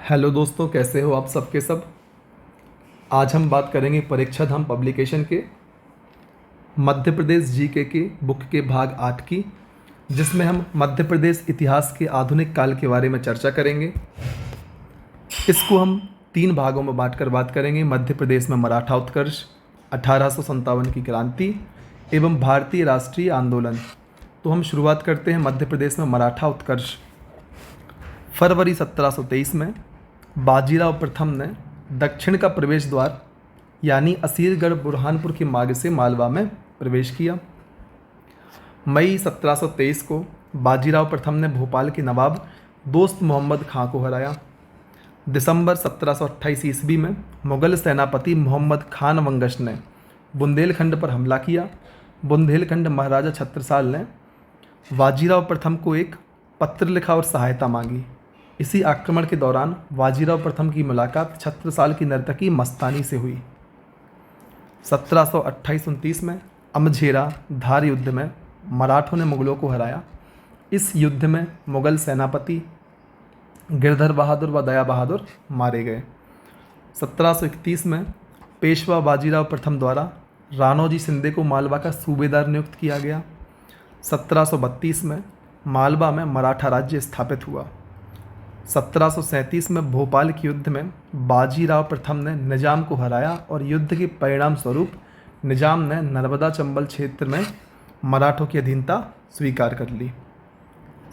Hello दोस्तों, कैसे हो आप सबके सब। आज हम बात करेंगे परीक्षा धाम पब्लिकेशन के मध्य प्रदेश जीके के बुक के भाग 8 की, जिसमें हम मध्य प्रदेश इतिहास के आधुनिक काल के बारे में चर्चा करेंगे। इसको हम 3 भागों में बांटकर बात करेंगे। मध्य प्रदेश में मराठा उत्कर्ष, 1857 की क्रांति एवं भारतीय राष्ट्रीय आंदोलन। तो हम शुरुआत करते हैं मध्य प्रदेश में मराठा उत्कर्ष। फरवरी 1723 में बाजीराव प्रथम ने दक्षिण का प्रवेश द्वार यानी असीरगढ़ बुरहानपुर के मार्ग से मालवा में प्रवेश किया। मई 1723 को बाजीराव प्रथम ने भोपाल के नवाब दोस्त मोहम्मद खां को हराया। दिसंबर 1728 ईस्वी में मुगल सेनापति मोहम्मद खान वंगश ने बुंदेलखंड पर हमला किया। बुंदेलखंड महाराजा छत्रसाल ने बाजीराव प्रथम को एक पत्र लिखा और सहायता मांगी। इसी आक्रमण के दौरान बाजीराव प्रथम की मुलाकात छत्रसाल की नर्तकी मस्तानी से हुई। 1728-29 में अमझेरा धार युद्ध में मराठों ने मुगलों को हराया। इस युद्ध में मुगल सेनापति गिरधर बहादुर व दया बहादुर मारे गए। 1731 में पेशवा बाजीराव प्रथम द्वारा राणोजी शिंदे को मालवा का सूबेदार नियुक्त किया गया। 1732 में मालवा में मराठा राज्य स्थापित हुआ। 1737 में भोपाल के युद्ध में बाजीराव प्रथम ने निजाम को हराया और युद्ध के परिणाम स्वरूप निजाम ने नर्मदा चंबल क्षेत्र में मराठों की अधीनता स्वीकार कर ली।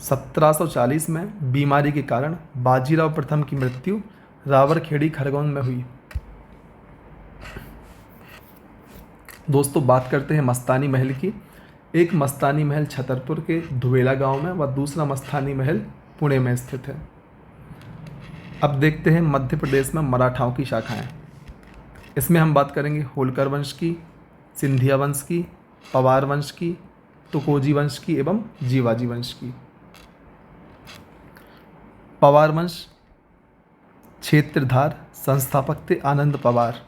1740 में बीमारी के कारण बाजीराव प्रथम की मृत्यु रावरखेड़ी खरगोन में हुई। दोस्तों, बात करते हैं मस्तानी महल की। एक मस्तानी महल छतरपुर के धुवेला गांव में व दूसरा मस्तानी महल पुणे में स्थित है। अब देखते हैं मध्य प्रदेश में मराठाओं की शाखाएं। इसमें हम बात करेंगे होलकर वंश की, सिंधिया वंश की, पवार वंश की, तुकोजी वंश की एवं जीवाजी वंश की। पवार वंश क्षेत्रधार, संस्थापक थे आनंद पवार।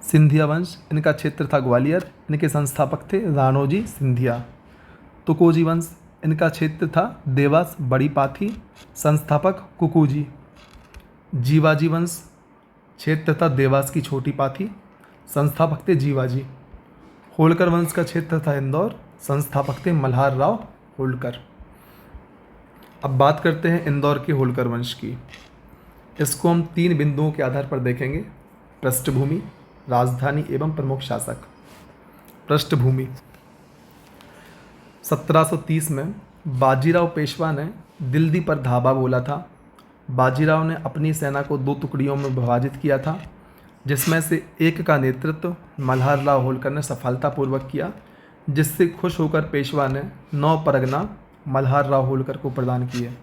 सिंधिया वंश, इनका क्षेत्र था ग्वालियर, इनके संस्थापक थे राणोजी सिंधिया। तुकोजी वंश, इनका क्षेत्र था देवास बड़ी पाथी, संस्थापक कुकुजी। जीवाजी वंश, क्षेत्र था देवास की छोटी पाथी, संस्थापक थे जीवाजी। होलकर वंश का क्षेत्र था इंदौर, संस्थापक थे मल्हार राव होलकर। अब बात करते हैं इंदौर के होलकर वंश की। इसको हम 3 बिंदुओं के आधार पर देखेंगे: पृष्ठभूमि, राजधानी एवं प्रमुख शासक। पृष्ठभूमि, 1730 में बाजीराव पेशवा ने दिल्ली पर धावा बोला था। बाजीराव ने अपनी सेना को 2 टुकड़ियों में विभाजित किया था, जिसमें से एक का नेतृत्व मल्हार राव होलकर ने सफलतापूर्वक किया, जिससे खुश होकर पेशवा ने 9 परगना मल्हार राव होलकर को प्रदान किए।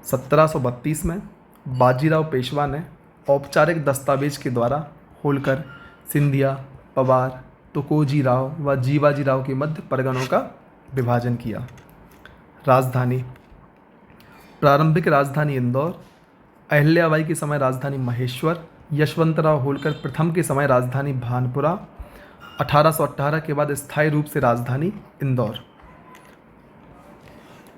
1732 में बाजीराव पेशवा ने औपचारिक दस्तावेज के द्वारा होलकर, सिंधिया, पवार, तुकोजी राव व जीवाजी राव के मध्य परगनों का विभाजन किया। राजधानी, प्रारंभिक राजधानी इंदौर, अहिल्याबाई के समय राजधानी महेश्वर, यशवंतराव होलकर प्रथम के समय राजधानी भानपुरा, 1818 के बाद स्थायी रूप से राजधानी इंदौर।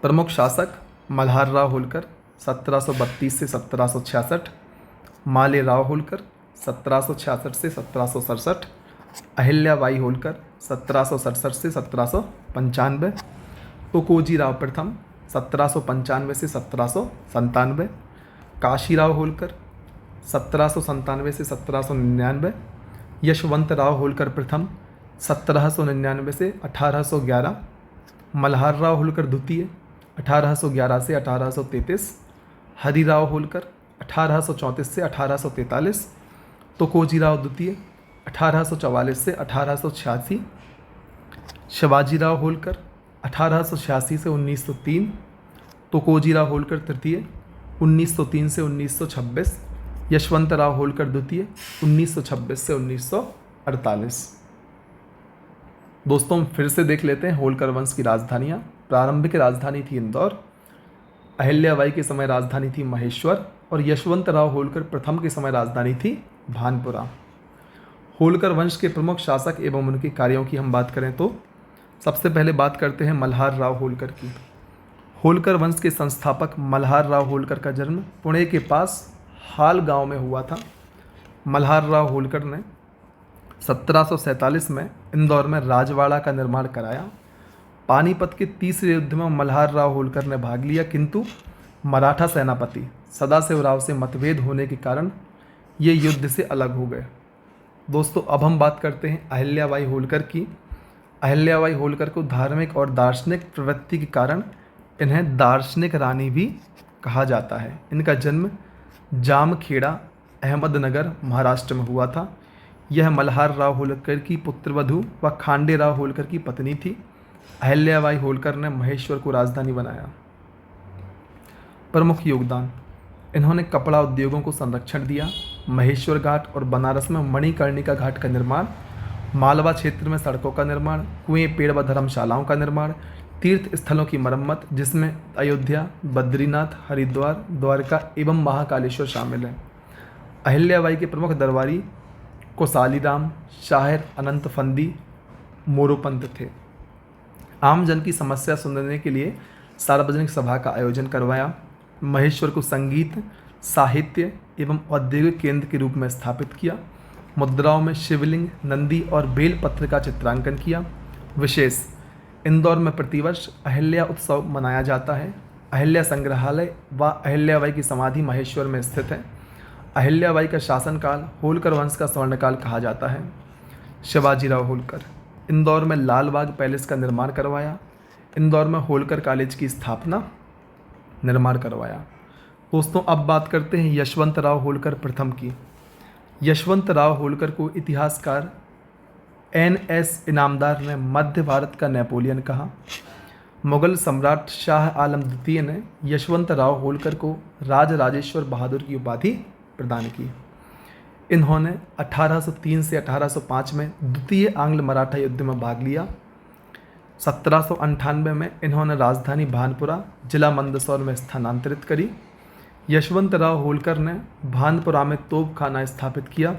प्रमुख शासक मल्हार राव होलकर 1732 से 1766, माले राव होलकर 1766 से 1767, अहिल्याबाई होलकर 1767 से 1795, तुकोजी राव प्रथम 1795 से 1797, काशीराव होलकर 1797 से 1799, यशवंत राव होलकर प्रथम 1799 से 1811, मल्हार राव होलकर द्वितीय 1811 से 1833, हरिराव होलकर 1834 से 1843, तुकोजी राव द्वितीय 1844 से 1886, शिवाजीराव होलकर 1886 से 1903, तुकोजीराव होलकर तृतीय 1903 से 1926, यशवंतराव होलकर द्वितीय 1926 से 1948। दोस्तों, हम फिर से देख लेते हैं होलकर वंश की राजधानियाँ। प्रारंभिक राजधानी थी इंदौर, अहिल्याबाई के समय राजधानी थी महेश्वर और यशवंतराव होलकर प्रथम के समय राजधानी थी भानपुरा। होलकर वंश के प्रमुख शासक एवं उनके कार्यों की हम बात करें तो सबसे पहले बात करते हैं मल्हार राव होलकर की। होलकर वंश के संस्थापक मल्हार राव होलकर का जन्म पुणे के पास हाल गांव में हुआ था। मल्हार राव होलकर ने 1747 में इंदौर में राजवाड़ा का निर्माण कराया। पानीपत के तीसरे युद्ध में मल्हार राव होलकर ने भाग लिया, किंतु मराठा सेनापति सदाशिवराव से मतभेद होने के कारण ये युद्ध से अलग हो गए। दोस्तों, अब हम बात करते हैं अहिल्याबाई होलकर की। अहिल्याबाई होलकर को धार्मिक और दार्शनिक प्रवृत्ति के कारण इन्हें दार्शनिक रानी भी कहा जाता है। इनका जन्म जामखेड़ा, अहमदनगर, महाराष्ट्र में हुआ था। यह मल्हार राव होलकर की पुत्रवधू व खांडे राव होलकर की पत्नी थी। अहिल्याबाई होलकर ने महेश्वर को राजधानी बनाया। प्रमुख योगदान: इन्होंने कपड़ा उद्योगों को संरक्षण दिया। महेश्वर घाट और बनारस में मणिकर्णिका घाट का निर्माण, मालवा क्षेत्र में सड़कों का निर्माण, कुएं, पेड़ व धर्मशालाओं का निर्माण, तीर्थ स्थलों की मरम्मत जिसमें अयोध्या, बद्रीनाथ, हरिद्वार, द्वारका एवं महाकालेश्वर शामिल हैं। अहिल्याबाई के प्रमुख दरबारी कोसालीराम, शाहिर अनंत फंदी, मोरोपंत थे। आम जन की समस्या सुनने के लिए सार्वजनिक सभा का आयोजन करवाया। महेश्वर को संगीत, साहित्य एवं औद्योगिक केंद्र के रूप में स्थापित किया। मुद्राओं में शिवलिंग, नंदी और बेलपत्र का चित्रांकन किया। विशेष: इंदौर में प्रतिवर्ष अहिल्या उत्सव मनाया जाता है। अहिल्या संग्रहालय व अहिल्याबाई की समाधि महेश्वर में स्थित है। अहिल्याबाई का शासनकाल होलकर वंश का स्वर्णकाल कहा जाता है। शिवाजीराव होलकर: इंदौर में लाल बाग पैलेस का निर्माण करवाया। इंदौर में होलकर कॉलेज की स्थापना, निर्माण करवाया। दोस्तों, अब बात करते हैं यशवंतराव होलकर प्रथम की। यशवंतराव होलकर को इतिहासकार NS इनामदार ने मध्य भारत का नेपोलियन कहा। मुगल सम्राट शाह आलम द्वितीय ने यशवंतराव होलकर को राजराजेश्वर बहादुर की उपाधि प्रदान की। इन्होंने 1803 से 1805 में द्वितीय आंग्ल मराठा युद्ध में भाग लिया। 1798 में इन्होंने राजधानी भानपुरा, जिला मंदसौर में स्थानांतरित करी। यशवंतराव होलकर ने भानपुरा में तोपखाना स्थापित किया।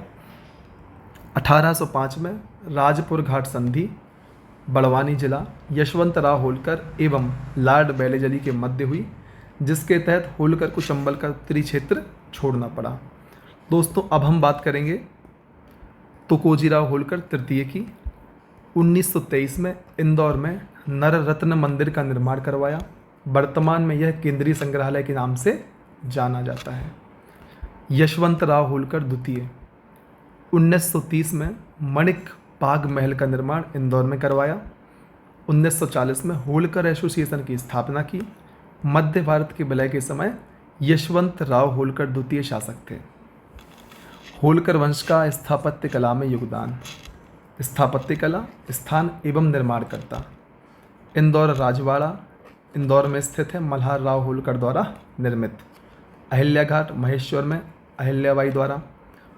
1805 में राजपुर घाट संधि, बड़वानी जिला, यशवंतराव होलकर एवं लॉर्ड बेलेजली के मध्य हुई, जिसके तहत होलकर को चंबल का उत्तरी क्षेत्र छोड़ना पड़ा। दोस्तों, अब हम बात करेंगे तुकोजीराव होलकर तृतीय की। 1923 में इंदौर में नर रत्न मंदिर का निर्माण करवाया। वर्तमान में यह केंद्रीय संग्रहालय के नाम से जाना जाता है। यशवंतराव होलकर द्वितीय 1930 में मणिक बाग महल का निर्माण इंदौर में करवाया। 1940 में होलकर एसोसिएशन की स्थापना की। मध्य भारत के विलय के समय यशवंतराव होलकर द्वितीय शासक थे। होलकर वंश का स्थापत्य कला में योगदान: स्थापत्य कला, स्थान एवं निर्माणकर्ता। इंदौर राजवाड़ा इंदौर में स्थित है, मल्हार राव होलकर द्वारा निर्मित। अहिल्या घाट महेश्वर में अहिल्याबाई द्वारा।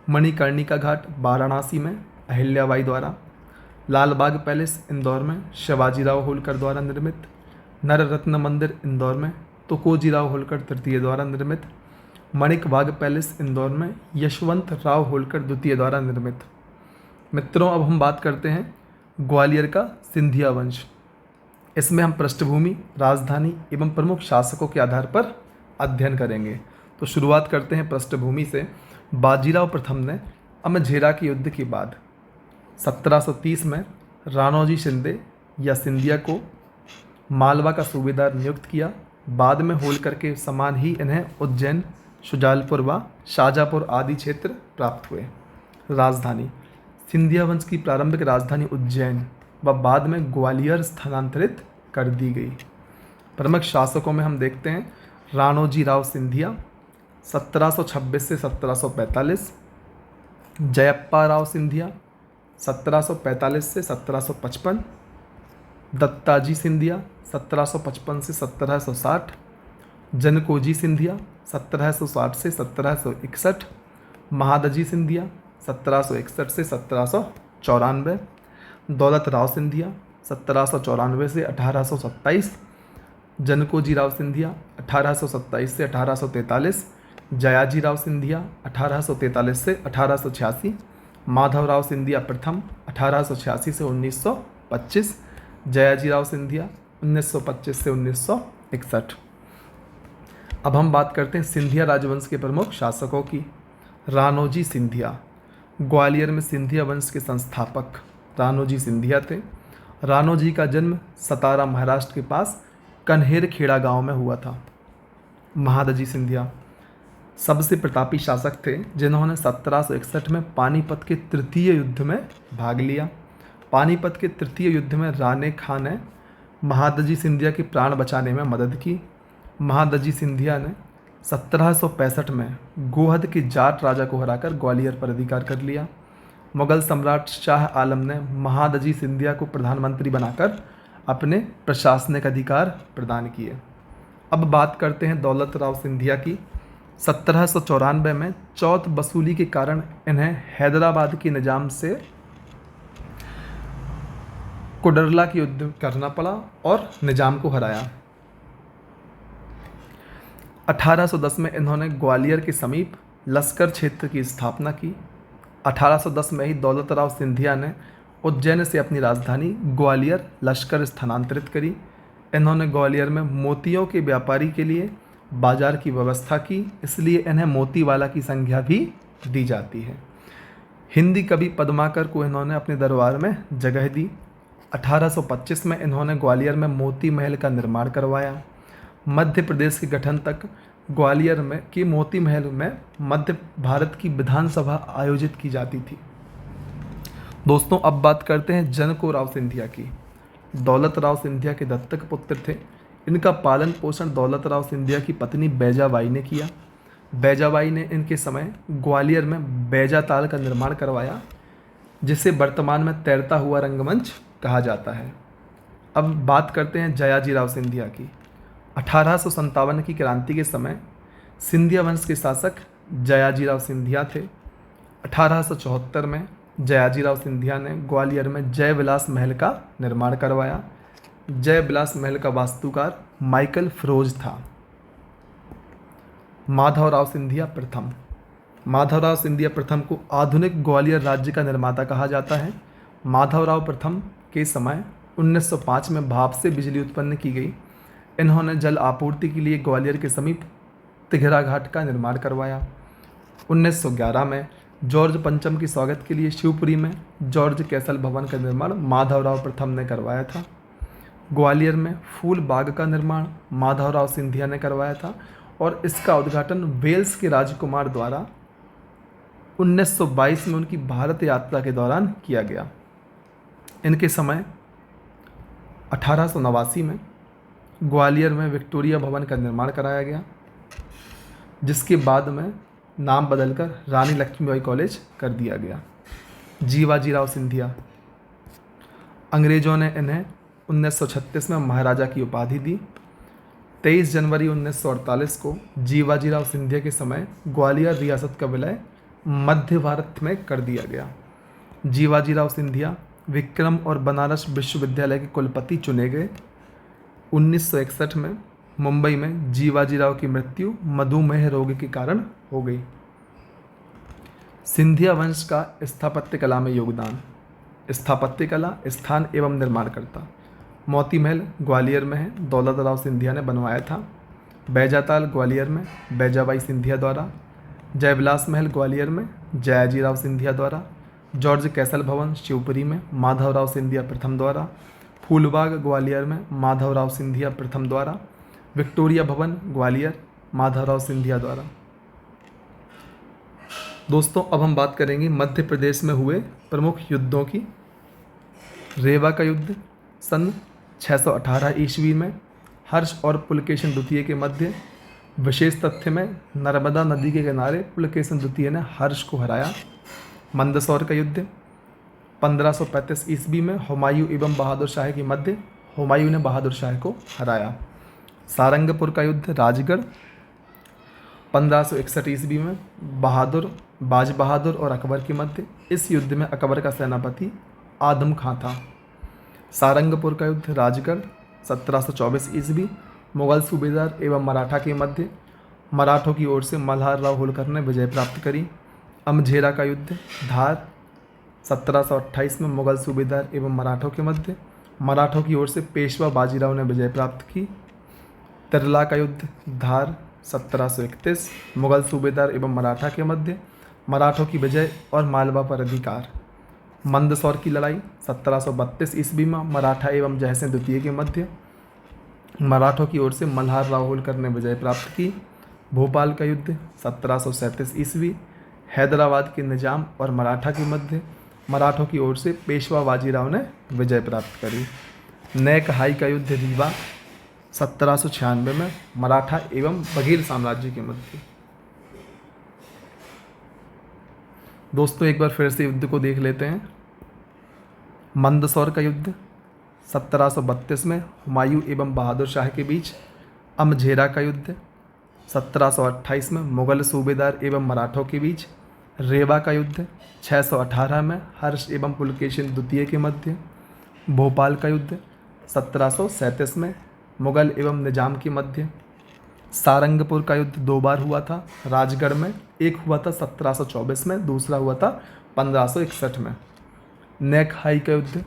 मणिकर्णिका घाट वाराणसी में अहिल्याबाई द्वारा। लाल बाग पैलेस इंदौर में शिवाजीराव होलकर द्वारा निर्मित। नर रत्न मंदिर इंदौर में तुकोजीराव होलकर तृतीय द्वारा निर्मित। मणिक बाग पैलेस इंदौर में यशवंत राव होलकर द्वितीय द्वारा निर्मित। मित्रों, अब हम बात करते हैं ग्वालियर का सिंधिया वंश। इसमें हम पृष्ठभूमि, राजधानी एवं प्रमुख शासकों के आधार पर अध्ययन करेंगे। तो शुरुआत करते हैं पृष्ठभूमि से। बाजीराव प्रथम ने अमझेरा के युद्ध के बाद 1730 में राणोजी शिंदे या सिंधिया को मालवा का सूबेदार नियुक्त किया। बाद में होलकर के समान ही इन्हें उज्जैन, शुजालपुर व शाजापुर आदि क्षेत्र प्राप्त हुए। राजधानी: सिंधिया वंश की प्रारंभिक राजधानी उज्जैन व बाद में ग्वालियर स्थानांतरित कर दी गई। प्रमुख शासकों में हम देखते हैं राणोजी राव सिंधिया 1726 से 1745, जयप्पा राव सिंधिया 1745 से 1755, दत्ताजी सिंधिया 1755 से 1760, जनकोजी सिंधिया 1760 से 1761, महादजी सिंधिया 1761 से 1794, दौलत राव सिंधिया 1794 से 1827, जनकोजी राव सिंधिया 1827 से 1843, जयाजी राव सिंधिया 1843 से 1886, माधवराव सिंधिया प्रथम 1886 से 1925, जयाजी राव सिंधिया 1925 से 1761। अब हम बात करते हैं सिंधिया राजवंश के प्रमुख शासकों की। राणोजी सिंधिया, ग्वालियर में सिंधिया वंश के संस्थापक राणोजी सिंधिया थे। राणोजी का जन्म सतारा महाराष्ट्र के पास कन्हेरखेड़ा गांव में हुआ था। महादजी सिंधिया सबसे प्रतापी शासक थे जिन्होंने 1761 में पानीपत के तृतीय युद्ध में भाग लिया। पानीपत के तृतीय युद्ध में राणे खां ने महादजी सिंधिया के प्राण बचाने में मदद की। महादजी सिंधिया ने 1765 में गोहद के जाट राजा को हराकर ग्वालियर पर अधिकार कर लिया। मुगल सम्राट शाह आलम ने महादजी सिंधिया को प्रधानमंत्री बनाकर अपने प्रशासनिक अधिकार प्रदान किए। अब बात करते हैं दौलत राव सिंधिया की। 1794 में चौथ वसूली के कारण इन्हें हैदराबाद के निजाम से कुडरला की युद्ध करना पड़ा और निजाम को हराया। 1810 में इन्होंने ग्वालियर के समीप लश्कर क्षेत्र की स्थापना की। 1810 में ही दौलत राव सिंधिया ने उज्जैन से अपनी राजधानी ग्वालियर लश्कर स्थानांतरित करी। इन्होंने ग्वालियर में मोतियों के व्यापारी के लिए बाजार की व्यवस्था की, इसलिए इन्हें मोतीवाला की संज्ञा भी दी जाती है। हिंदी कवि पद्माकर को इन्होंने अपने दरबार में जगह दी। 1825 में इन्होंने ग्वालियर में मोती महल का निर्माण करवाया। मध्य प्रदेश के गठन तक ग्वालियर में के मोती महल में मध्य भारत की विधानसभा आयोजित की जाती थी। दोस्तों, अब बात करते हैं जनको राव सिंधिया की। दौलत राव सिंधिया के दत्तक पुत्र थे। इनका पालन पोषण दौलत राव सिंधिया की पत्नी बैजाबाई ने किया। बैजाबाई ने इनके समय ग्वालियर में बैजा ताल का निर्माण करवाया, जिसे वर्तमान में तैरता हुआ रंगमंच कहा जाता है। अब बात करते हैं जयाजीराव सिंधिया की। 1857 की क्रांति के समय सिंधिया वंश के शासक जयाजीराव सिंधिया थे। 1874 में जयाजीराव सिंधिया ने ग्वालियर में जय विलास महल का निर्माण करवाया। जय विलास महल का वास्तुकार माइकल फ्रोज था। माधवराव सिंधिया प्रथम। माधवराव सिंधिया प्रथम को आधुनिक ग्वालियर राज्य का निर्माता कहा जाता है। माधवराव प्रथम के समय 1905 में भाप से बिजली उत्पन्न की गई। इन्होंने जल आपूर्ति के लिए ग्वालियर के समीप तिघरा घाट का निर्माण करवाया। 1911 में जॉर्ज पंचम के स्वागत के लिए शिवपुरी में जॉर्ज कैसल भवन का निर्माण माधवराव प्रथम ने करवाया था। ग्वालियर में फूल बाग का निर्माण माधवराव सिंधिया ने करवाया था और इसका उद्घाटन वेल्स के राजकुमार द्वारा 1922 में उनकी भारत यात्रा के दौरान किया गया। इनके समय 1889 में ग्वालियर में विक्टोरिया भवन का निर्माण कराया गया, जिसके बाद में नाम बदलकर रानी लक्ष्मीबाई कॉलेज कर दिया गया। जीवाजीराव सिंधिया। अंग्रेज़ों ने इन्हें 1936 में महाराजा की उपाधि दी। 23 जनवरी 1948 को जीवाजीराव सिंधिया के समय ग्वालियर रियासत का विलय मध्य भारत में कर दिया गया। जीवाजीराव सिंधिया विक्रम और बनारस विश्वविद्यालय के कुलपति चुने गए। 1961 में मुंबई में जीवाजीराव की मृत्यु मधुमेह रोग के कारण हो गई। सिंधिया वंश का स्थापत्य कला में योगदान। स्थापत्य कला, स्थान एवं निर्माणकर्ता। मोती महल ग्वालियर में है, दौलत राव सिंधिया ने बनवाया था। बैजाताल ग्वालियर में बैजाबाई सिंधिया द्वारा। जयविलास महल ग्वालियर में जयाजीराव सिंधिया द्वारा। जॉर्ज कैसल भवन शिवपुरी में माधवराव सिंधिया प्रथम द्वारा। फूलबाग ग्वालियर में माधवराव सिंधिया प्रथम द्वारा। विक्टोरिया भवन ग्वालियर माधवराव सिंधिया द्वारा। दोस्तों, अब हम बात करेंगे मध्य प्रदेश में हुए प्रमुख युद्धों की। रेवा का युद्ध सन 618 ईस्वी में हर्ष और पुलकेशन द्वितीय के मध्य। विशेष तथ्य में नर्मदा नदी के किनारे पुलकेशन द्वितीय ने हर्ष को हराया। मंदसौर का युद्ध 1535 ईस्वी में हुमायूं एवं बहादुर शाह के मध्य। हुमायूं ने बहादुर शाह को हराया। सारंगपुर का युद्ध राजगढ़ 1561 ईस्वी में बाज बहादुर और अकबर के मध्य। इस युद्ध में अकबर का सेनापति आदम खां था। सारंगपुर का युद्ध राजगढ़ 1724 ईस्वी मुगल सूबेदार एवं मराठा के मध्य। मराठों की ओर से मल्हार राव होलकर ने विजय प्राप्त करी। अमझेरा का युद्ध धार 1728 में मुगल सूबेदार एवं मराठों के मध्य। मराठों की ओर से पेशवा बाजीराव ने विजय प्राप्त की। तिरला का युद्ध, धार 1731, मुगल सूबेदार एवं मराठा के मध्य, मराठों की विजय और मालवा पर अधिकार। मंदसौर की लड़ाई 1732 ईस्वी में मराठा एवं जयसिंह द्वितीय के मध्य, मराठों की ओर से मल्हार राव होलकर ने विजय प्राप्त की। भोपाल का युद्ध 1737 ईस्वी, हैदराबाद के निजाम और मराठा के मध्य, मराठों की ओर से पेशवा बाजीराव ने विजय प्राप्त करी। नेक हाई का युद्ध रीवा 1796 में मराठा एवं बघेल साम्राज्य के मध्य। दोस्तों एक बार फिर से युद्ध को देख लेते हैं। मंदसौर का युद्ध 1732 में हुमायूं एवं बहादुर शाह के बीच। अमझेरा का युद्ध 1728 में मुगल सूबेदार एवं मराठों के बीच। रेवा का युद्ध 618 में हर्ष एवं पुलकेशिन द्वितीय के मध्य। भोपाल का युद्ध 1737 में मुगल एवं निजाम के मध्य। सारंगपुर का युद्ध 2 बार हुआ था राजगढ़ में, एक हुआ था 1724 में, दूसरा हुआ था 1561 में। नेक हाई का युद्ध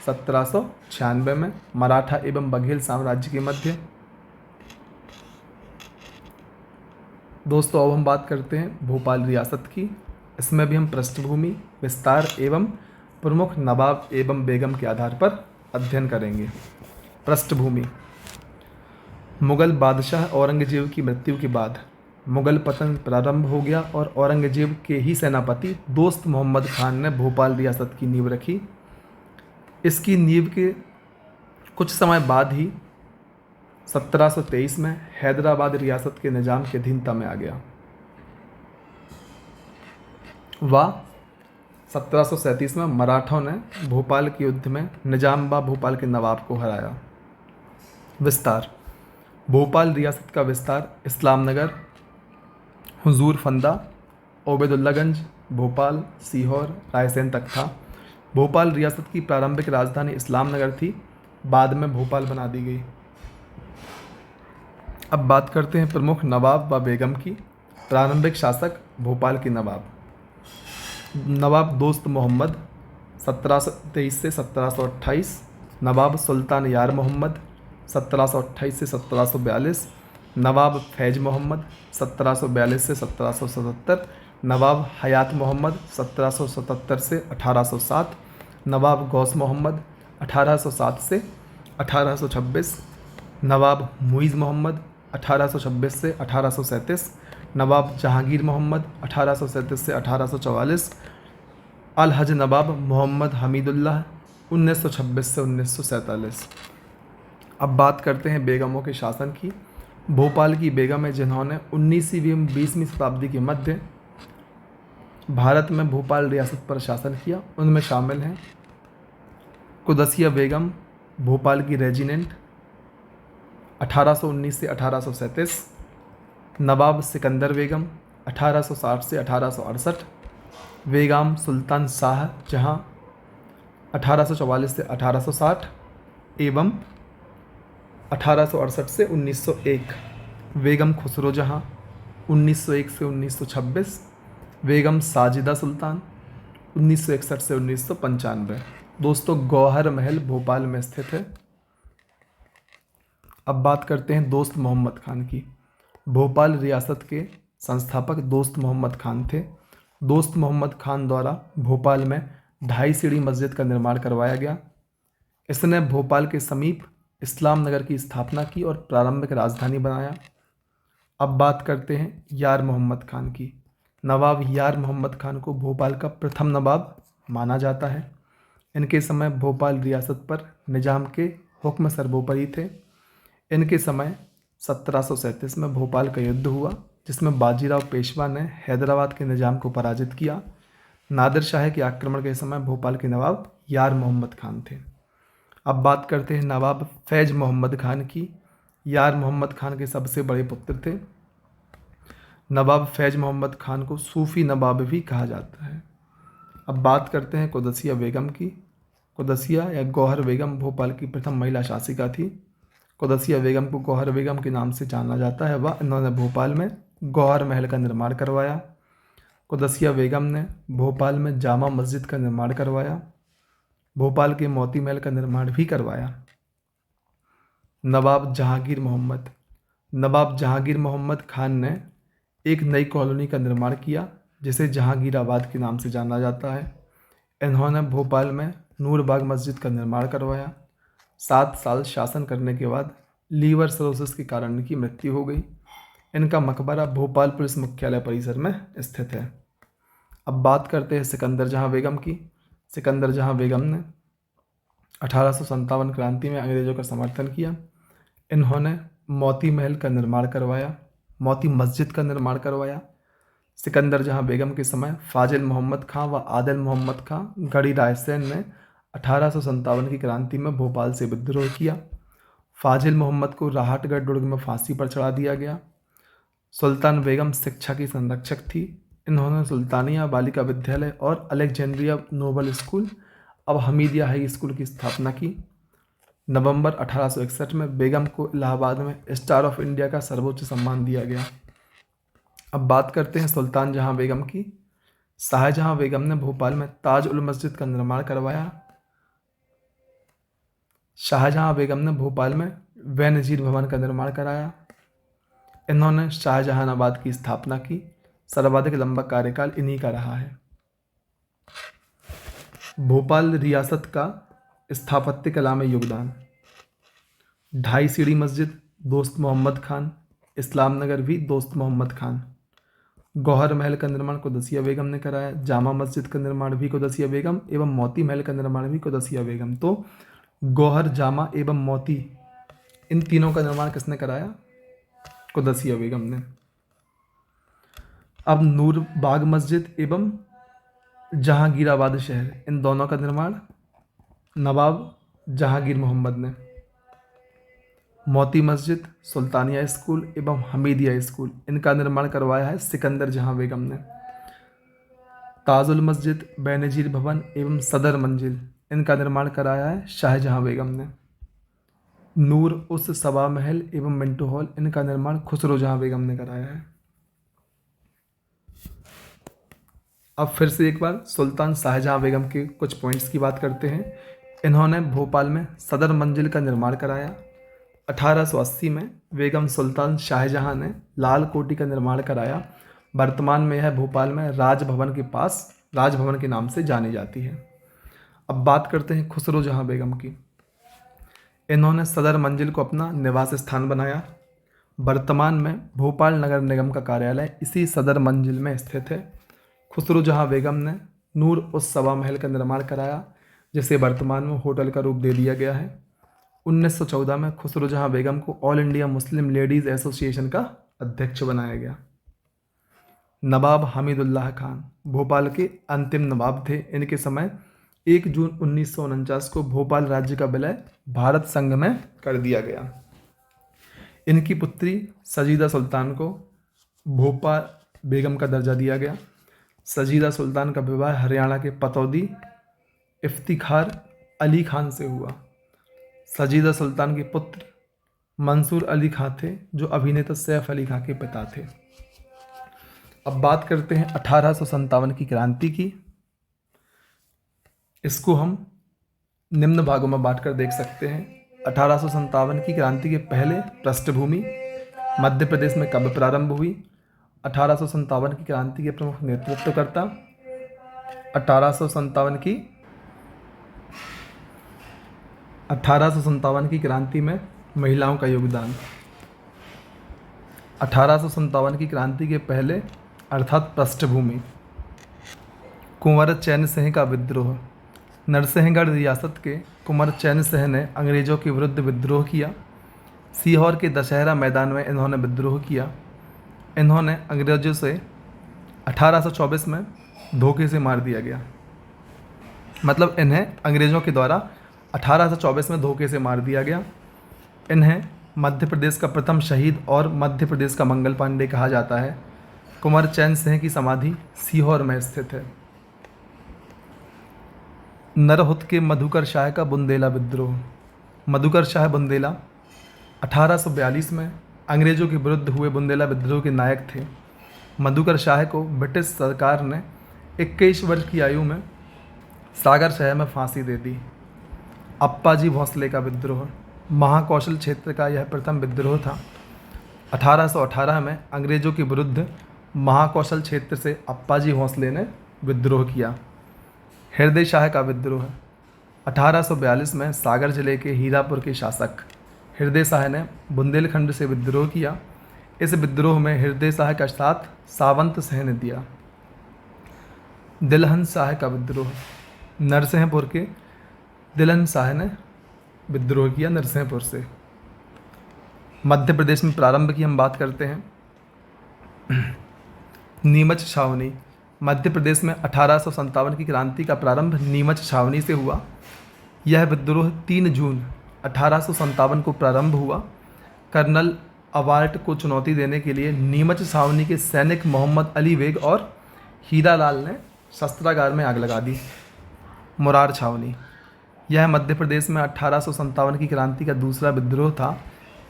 1796 में मराठा एवं बघेल साम्राज्य के मध्य। दोस्तों अब हम बात करते हैं भोपाल रियासत की। इसमें भी हम पृष्ठभूमि, विस्तार एवं प्रमुख नवाब एवं बेगम के आधार पर अध्ययन करेंगे। पृष्ठभूमि। मुगल बादशाह औरंगजेब की मृत्यु के बाद मुगल पतन प्रारंभ हो गया और औरंगजेब के ही सेनापति दोस्त मोहम्मद खान ने भोपाल रियासत की नींव रखी। इसकी नींव के कुछ समय बाद ही 1723 में हैदराबाद रियासत के निजाम के अधीनता में आ गया। वह 1737 में मराठों ने भोपाल के युद्ध में निजाम व भोपाल के नवाब को हराया। विस्तार। भोपाल रियासत का विस्तार इस्लाम नगर, हुजूर फंदा, ओबेदुल्लागंज, भोपाल, सीहोर, रायसेन तक था। भोपाल रियासत की प्रारंभिक राजधानी इस्लाम नगर थी, बाद में भोपाल बना दी गई। अब बात करते हैं प्रमुख नवाब व बेगम की। प्रारंभिक शासक भोपाल के नवाब। नवाब दोस्त मोहम्मद 1723 से 1728, नवाब सुल्तान यार मोहम्मद 1728 से 1742, नवाब फैज मोहम्मद 1742 से 1777, नवाब हयात मोहम्मद 1777 से 1807, नवाब गौस मोहम्मद 1807 से 1826, नवाब मुइज़ मोहम्मद 1826 से 1837, नवाब जहांगीर मोहम्मद 1837 से 1844, अलहज नवाब मोहम्मद हमीदुल्लाह 1926 से 1947। अब बात करते हैं बेगमों के शासन की। भोपाल की बेगमें जिन्होंने 19वीं एवं 20वीं शताब्दी के मध्य भारत में भोपाल रियासत पर शासन किया, उनमें शामिल हैं कुदसिया बेगम, भोपाल की रेजिडेंट 1819 से 1837, नवाब सिकंदर बेगम 1860 से 1868, बेगम सुल्तान शाह जहाँ 1844 से 1860 एवं 1868 से 1901, बेगम खुसरो जहाँ 1901 से 1926, बेगम साजिदा सुल्तान 1961 से 1995। दोस्तों गौहर महल भोपाल में स्थित है। अब बात करते हैं दोस्त मोहम्मद खान की। भोपाल रियासत के संस्थापक दोस्त मोहम्मद खान थे। दोस्त मोहम्मद खान द्वारा भोपाल में 2.5 सीढ़ी मस्जिद का निर्माण करवाया गया। इसने भोपाल के समीप इस्लाम नगर की स्थापना की और प्रारंभिक राजधानी बनाया। अब बात करते हैं यार मोहम्मद खान की। नवाब यार मोहम्मद खान को भोपाल का प्रथम नवाब माना जाता है। इनके समय भोपाल रियासत पर निजाम के हुक्म सर्वोपरि थे। इनके समय 1737 में भोपाल का युद्ध हुआ, जिसमें बाजीराव पेशवा ने हैदराबाद के निजाम को पराजित किया। नादिर शाह के आक्रमण के समय भोपाल के नवाब यार मोहम्मद खान थे। अब बात करते हैं नवाब फैज मोहम्मद खान की। यार मोहम्मद खान के सबसे बड़े पुत्र थे। नवाब फैज मोहम्मद खान को सूफ़ी नवाब भी कहा जाता है। अब बात करते हैं कुदसिया बेगम की। कुदसिया या गौहर बेगम भोपाल की प्रथम महिला शासिका थी। कुदसिया बेगम को गौहर बेगम के नाम से जाना जाता है। वह इन्होंने भोपाल में गौहर महल का निर्माण करवाया। कुदसिया बेगम ने भोपाल में जामा मस्जिद का निर्माण करवाया। भोपाल के मोती महल का निर्माण भी करवाया। नवाब जहांगीर मोहम्मद नवाब जहांगीर मोहम्मद खान ने एक नई कॉलोनी का निर्माण किया जिसे जहांगीराबाद के नाम से जाना जाता है। इन्होंने भोपाल में नूरबाग मस्जिद का निर्माण करवाया। 7 साल शासन करने के बाद लीवर सिरोसिस के कारण इनकी मृत्यु हो गई। इनका मकबरा भोपाल पुलिस मुख्यालय परिसर में स्थित है। अब बात करते हैं सिकंदर जहां बेगम की। सिकंदर जहां बेगम ने 1857 क्रांति में अंग्रेज़ों का समर्थन किया। इन्होंने मोती महल का निर्माण करवाया, मोती मस्जिद का निर्माण करवाया। सिकंदर जहां बेगम के समय फाजिल मोहम्मद खां व आदिल मोहम्मद खां गढ़ी रायसेन ने 1857 की क्रांति में भोपाल से विद्रोह किया। फाजिल मोहम्मद को राहतगढ़ दुर्ग में फांसी पर चढ़ा दिया गया। सुल्तान बेगम शिक्षा की संरक्षक थी। इन्होंने सुल्तानिया बालिका विद्यालय और अलेक्जेंड्रिया नोबल स्कूल, अब हमीदिया हाई स्कूल की स्थापना की। नवंबर 1861 में बेगम को इलाहाबाद में स्टार ऑफ इंडिया का सर्वोच्च सम्मान दिया गया। अब बात करते हैं सुल्तान जहां बेगम की। शाहजहां बेगम ने भोपाल में ताज उल मस्जिद का निर्माण करवाया। शाहजहां बेगम ने भोपाल में बेनजीर भवन का निर्माण कराया। इन्होंने शाहजहानाबाद की स्थापना की। सर्वाधिक लंबा कार्यकाल इन्हीं का रहा है। भोपाल रियासत का स्थापत्य कला में योगदान। 2.5 सीढ़ी मस्जिद दोस्त मोहम्मद खान, इस्लाम नगर भी दोस्त मोहम्मद खान। गौहर महल का निर्माण कुदसिया बेगम ने कराया। जामा मस्जिद का निर्माण भी कुदसिया बेगम एवं मोती महल का निर्माण भी कुदसिया बेगम। तो गौहर, जामा एवं मोती, इन तीनों का निर्माण किसने कराया? कुदसिया बेगम ने। अब नूरबाग मस्जिद एवं जहांगीराबाद शहर, इन दोनों का निर्माण नवाब जहांगीर मोहम्मद ने। मोती मस्जिद, सुल्तानिया स्कूल एवं हमीदिया स्कूल, इनका निर्माण करवाया है सिकंदर जहां बेगम ने। ताजुल मस्जिद, बेनजीर भवन एवं सदर मंजिल, इनका निर्माण कराया है शाहजहां बेगम ने। नूर उस सभा महल एवं मिंटो हॉल, इनका निर्माण खुसरो जहां बेगम ने कराया है। अब फिर से एक बार सुल्तान शाहजहां बेगम के कुछ पॉइंट्स की बात करते हैं। इन्होंने भोपाल में सदर मंजिल का निर्माण कराया। 1880 में बेगम सुल्तान शाहजहां ने लाल कोठी का निर्माण कराया। वर्तमान में यह भोपाल में राजभवन के पास राजभवन के नाम से जानी जाती है। अब बात करते हैं खुसरो जहां बेगम की। इन्होंने सदर मंजिल को अपना निवास स्थान बनाया। वर्तमान में भोपाल नगर निगम का कार्यालय इसी सदर मंजिल में स्थित है। खुसरो जहां बेगम ने नूर उस सभा महल का निर्माण कराया जिसे वर्तमान में होटल का रूप दे दिया गया है। 1914 में खुसरो जहां बेगम को all India Muslim ladies association का अध्यक्ष बनाया गया। नवाब हमीदुल्लाह खान भोपाल के अंतिम नवाब थे। इनके समय 1 जून 1949 को भोपाल राज्य का विलय भारत संघ में कर दिया गया। इनकी पुत्री सजीदा सुल्तान को भोपाल बेगम का दर्जा दिया गया। सजीदा सुल्तान का विवाह हरियाणा के पतौदी इफ्तिखार अली खान से हुआ। सजीदा सुल्तान के पुत्र मंसूर अली खां थे जो अभिनेता सैफ अली खां के पिता थे। अब बात करते हैं 1857 की क्रांति की। इसको हम निम्न भागों में बांटकर देख सकते हैं। 1857 की क्रांति के पहले पृष्ठभूमि, मध्य प्रदेश में कब प्रारंभ हुई, 1857 की क्रांति के प्रमुख नेतृत्वकर्ता, 1857 की क्रांति में महिलाओं का योगदान। 1857 की क्रांति के पहले अर्थात पृष्ठभूमि, कुंवर चैन सिंह का विद्रोह। नरसिंहगढ़ रियासत के कुंवर चैन सिंह ने अंग्रेज़ों के विरुद्ध विद्रोह किया। सीहोर के दशहरा मैदान में इन्होंने विद्रोह किया। इन्होंने अंग्रेज़ों से 1824 में धोखे से मार दिया गया। मतलब इन्हें अंग्रेज़ों के द्वारा 1824 में धोखे से मार दिया गया। इन्हें मध्य प्रदेश का प्रथम शहीद और मध्य प्रदेश का मंगल पांडे कहा जाता है। कुंवर चैन सिंह की समाधि सीहोर में स्थित है। नरहुत के मधुकर शाह का बुंदेला विद्रोह। मधुकर शाह बुंदेला 1842 में अंग्रेज़ों के विरुद्ध हुए बुंदेला विद्रोह के नायक थे। मधुकर शाह को ब्रिटिश सरकार ने 21 वर्ष की आयु में सागर शहर में फांसी दे दी। अप्पाजी भोंसले का विद्रोह। महाकौशल क्षेत्र का यह प्रथम विद्रोह था। 1818 में अंग्रेजों के विरुद्ध महाकौशल क्षेत्र से अप्पाजी भोंसले ने विद्रोह किया। हृदय शाह का विद्रोह। 1842 में सागर जिले के हीरापुर के शासक हृदय शाह ने बुंदेलखंड से विद्रोह किया। इस विद्रोह में हृदय शाह का साथ सावंत शाह ने दिया। दिलहन शाह का विद्रोह। नरसिंहपुर के दिलहन शाह ने विद्रोह किया नरसिंहपुर से। मध्य प्रदेश में प्रारंभ की हम बात करते हैं। नीमच छावनी। मध्य प्रदेश में 1857 की क्रांति का प्रारंभ नीमच छावनी से हुआ। यह विद्रोह 3 जून 1857 को प्रारंभ हुआ। कर्नल अवार्ट को चुनौती देने के लिए नीमच छावनी के सैनिक मोहम्मद अली बेग और हीरालाल ने शस्त्रागार में आग लगा दी। मुरार छावनी। यह मध्य प्रदेश में 1857 की क्रांति का दूसरा विद्रोह था।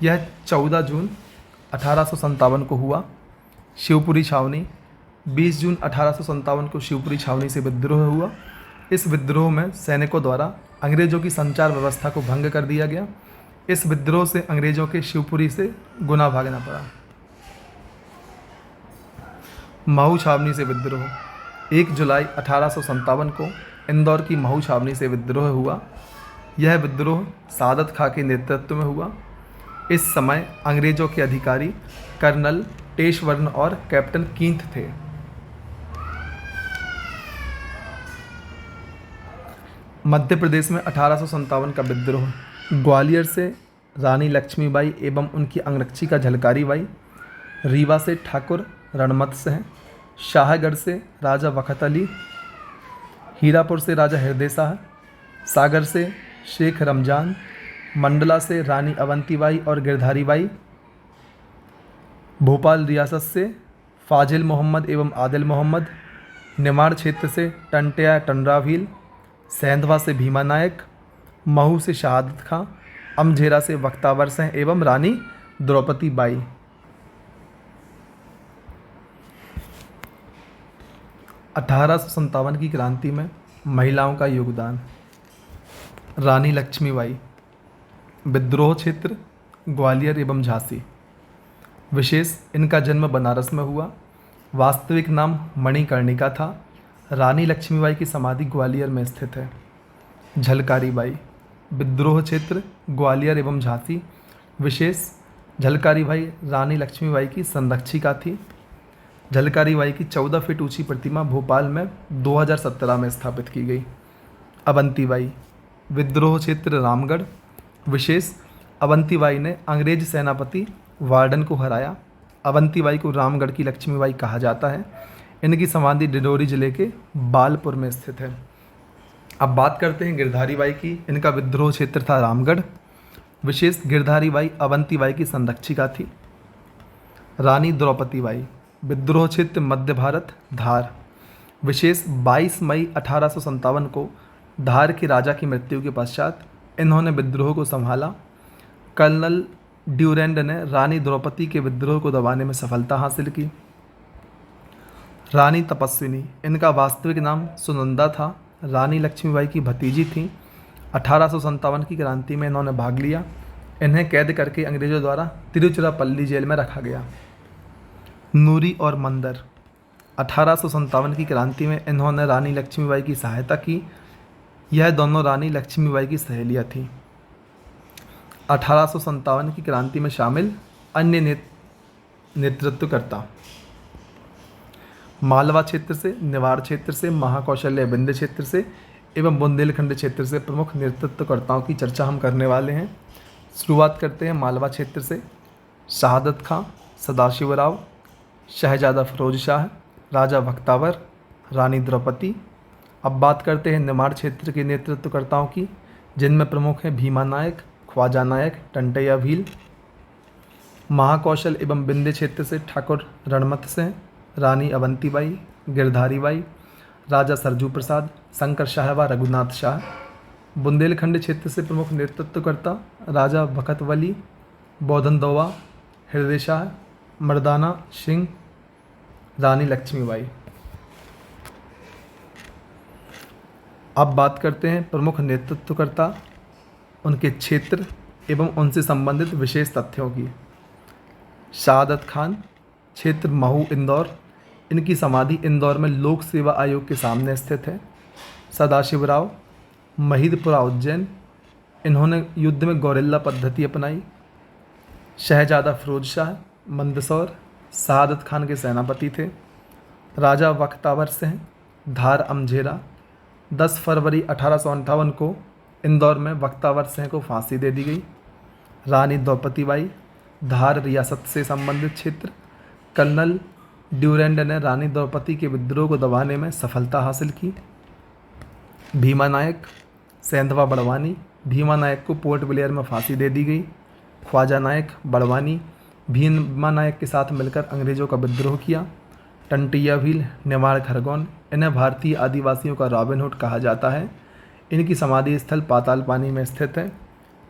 यह 14 जून 1857 को हुआ। शिवपुरी छावनी। 20 जून 1857 को शिवपुरी छावनी से विद्रोह हुआ। इस विद्रोह में सैनिकों द्वारा अंग्रेजों की संचार व्यवस्था को भंग कर दिया गया। इस विद्रोह से अंग्रेजों के शिवपुरी से गुना भागना पड़ा। महू छावनी से विद्रोह। 1 जुलाई 1857 को इंदौर की महू छावनी से विद्रोह हुआ। यह विद्रोह सादत खां के नेतृत्व में हुआ। इस समय अंग्रेजों के अधिकारी कर्नल टेशवर्न और कैप्टन कींथ थे। मध्य प्रदेश में 1857 का विद्रोह। ग्वालियर से रानी लक्ष्मीबाई एवं उनकी अंगरक्षिका झलकारी बाई, रीवा से ठाकुर रणमत सिंह, शाहगढ़ से राजा वखत अली, हीरापुर से राजा हृदय शाह, सागर से शेख रमजान, मंडला से रानी अवंतीबाई और गिरधारी बाई, भोपाल रियासत से फाजिल मोहम्मद एवं आदिल मोहम्मद, निमाड़ क्षेत्र से टंटिया टंडराभील, सेंधवा से भीमा नायक, महू से शहादत खां, अमझेरा से बख्तावर सिंह एवं रानी द्रौपदी बाई। अठारह की क्रांति में महिलाओं का योगदान। रानी लक्ष्मीबाई। विद्रोह क्षेत्र ग्वालियर एवं झांसी। विशेष इनका जन्म बनारस में हुआ। वास्तविक नाम मणिकर्णिका था। रानी लक्ष्मीबाई की समाधि ग्वालियर में स्थित है। झलकारी बाई। विद्रोह क्षेत्र ग्वालियर एवं झांसी। विशेष झलकारी बाई रानी लक्ष्मीबाई की संरक्षिका थी। झलकारी बाई की 14 फीट ऊंची प्रतिमा भोपाल में 2017 में स्थापित की गई। अवंतीबाई। विद्रोह क्षेत्र रामगढ़। विशेष अवंतीबाई ने अंग्रेज सेनापति वार्डन को हराया। अवंतीबाई को रामगढ़ की लक्ष्मीबाई कहा जाता है। इनकी समाधि डिंडोरी जिले के बालपुर में स्थित है। अब बात करते हैं गिरधारी बाई की। इनका विद्रोह क्षेत्र था रामगढ़। विशेष गिरधारी बाई अवंतीबाई की संरक्षिका थी। रानी द्रौपदी बाई। विद्रोह क्षेत्र मध्य भारत धार। विशेष 22 मई 1857 को धार के राजा की मृत्यु के पश्चात इन्होंने विद्रोह को संभाला। कर्नल ड्यूरेंड ने रानी द्रौपदी के विद्रोह को दबाने में सफलता हासिल की। रानी तपस्विनी। इनका वास्तविक नाम सुनंदा था। रानी लक्ष्मीबाई की भतीजी थीं। 1857 की क्रांति में इन्होंने भाग लिया। इन्हें कैद करके अंग्रेजों द्वारा तिरुचिरापल्ली जेल में रखा गया। नूरी और मंदर। 1857 की क्रांति में इन्होंने रानी लक्ष्मीबाई की सहायता की। यह दोनों रानी लक्ष्मीबाई की सहेलियाँ थीं। 1857 की क्रांति में शामिल अन्य नेतृत्वकर्ता। मालवा क्षेत्र से, निवाड़ क्षेत्र से, महाकौशल्य विंध्य क्षेत्र से एवं बुंदेलखंड क्षेत्र से प्रमुख नेतृत्वकर्ताओं की चर्चा हम करने वाले हैं। शुरुआत करते हैं मालवा क्षेत्र से। शहादत खां, सदाशिवराव, शहजादा फिरोज शाह, राजा बख्तावर, रानी द्रौपदी। अब बात करते हैं निमाड़ क्षेत्र के नेतृत्वकर्ताओं की, जिनमें प्रमुख हैं भीमा नायक, ख्वाजा नायक, टंटैया भील। महाकौशल एवं विंध्य क्षेत्र से ठाकुर रणमत सिंह, रानी अवंतीबाई, गिरधारी बाई, राजा सरजू प्रसाद, शंकर शाह व रघुनाथ शाह। बुंदेलखंड क्षेत्र से प्रमुख नेतृत्वकर्ता राजा बखत वली, बौधन दोवा, हृदय शाह, मर्दाना सिंह, रानी लक्ष्मीबाई। अब बात करते हैं प्रमुख नेतृत्वकर्ता, उनके क्षेत्र एवं उनसे संबंधित विशेष तथ्यों की। शहादत खान, क्षेत्र महू इंदौर। इनकी समाधि इंदौर में लोक सेवा आयोग के सामने स्थित है। सदाशिवराव, महिदपुरा उज्जैन। इन्होंने युद्ध में गौरिल्ला पद्धति अपनाई। शहजादा फिरोज शाह, मंदसौर, शहादत खान के सेनापति थे। राजा बख्तावर सिंह, धार अमझेरा। 10 फरवरी 1858 को इंदौर में बख्तावर सिंह को फांसी दे दी गई। रानी द्रौपदी बाई, धार रियासत से संबंधित क्षेत्र। कर्नल ड्यूरेंड ने रानी द्रौपदी के विद्रोह को दबाने में सफलता हासिल की। भीमा नायक, सेंधवा बड़वानी। भीमा नायक को पोर्ट ब्लेयर में फांसी दे दी गई। ख्वाजा नायक, बड़वानी, भीमा नायक के साथ मिलकर अंग्रेज़ों का विद्रोह किया। टंटिया भील, निमाड़ खरगोन। इन्हें भारतीय आदिवासियों का रॉबिन हुड कहा जाता है। इनकी समाधि स्थल पाताल पानी में स्थित है।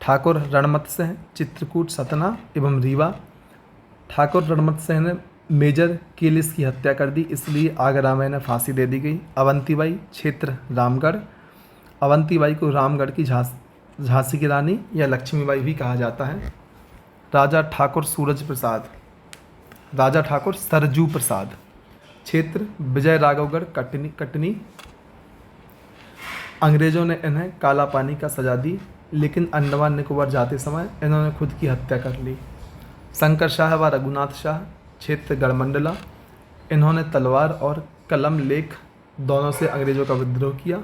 ठाकुर रणमत सिंह, चित्रकूट, सतना एवं रीवा। ठाकुर रणमत सिंह ने मेजर केलिस की हत्या कर दी, इसलिए आगरा में इन्हें फांसी दे दी गई। अवंतीबाई, क्षेत्र रामगढ़। अवंतीबाई को रामगढ़ की झांसी की रानी या लक्ष्मीबाई भी कहा जाता है। राजा ठाकुर सूरज प्रसाद, राजा ठाकुर सरजू प्रसाद, क्षेत्र विजय राघवगढ़, कटनी। अंग्रेज़ों ने इन्हें काला पानी का सजा दी, लेकिन अंडमान निकोबार जाते समय इन्होंने खुद की हत्या कर ली। शंकर शाह व रघुनाथ शाह, क्षेत्र गढ़मंडला। इन्होंने तलवार और कलम लेख दोनों से अंग्रेज़ों का विद्रोह किया।